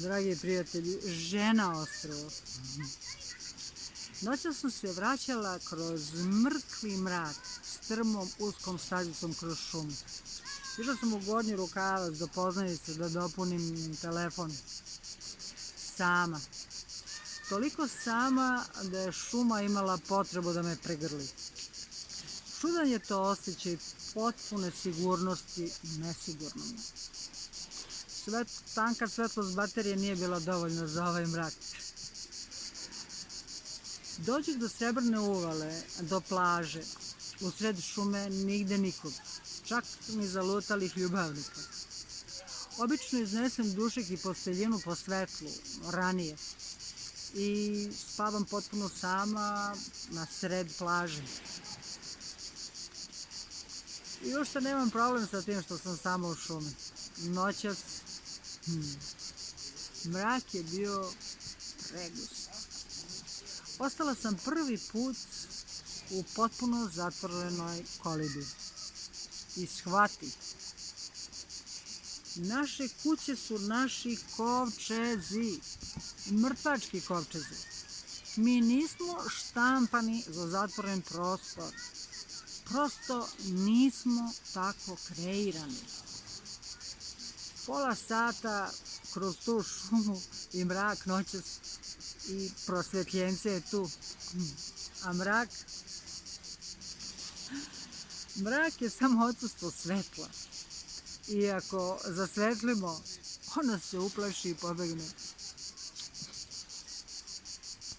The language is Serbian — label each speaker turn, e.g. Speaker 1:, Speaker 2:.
Speaker 1: Dragi prijatelji, žena ostrvo. Noćas sam se vraćala kroz mrkli mrak, strmom uskom stazicom kroz šumu. Išla sam u Gornji Rukavac do Poznanice da dopunim telefon. Sama. Toliko sama da je šuma imala potrebu da me pregrli. Čudan je to osjećaj potpune sigurnosti nesigurnom. Tanka svetlost baterije nije bila dovoljna za ovaj mrak. Dođu do Srebrne uvale, do plaže, u sred šume nigde nikog, čak ni zalutalih ljubavnika. Obično iznesem dušek i posteljinu po svetlu, ranije, i spavam potpuno sama na sred plaže. I uopšte nemam problem sa tim što sam sama u šumi. Noćas, mrak je bio pregust. Ostala sam prvi put u potpuno zatvorenoj kolibi. I shvatih. Naše kuće su naši kovčezi. Mrtvački kovčezi. Mi nismo štampani za zatvoren prostor. Prosto nismo tako kreirani. Pola sata kroz tu šumu i mrak noćas i prosvetljence je tu. A mrak je samo odsustvo svetla. I ako zasvetlimo, ona se uplaši i pobegne.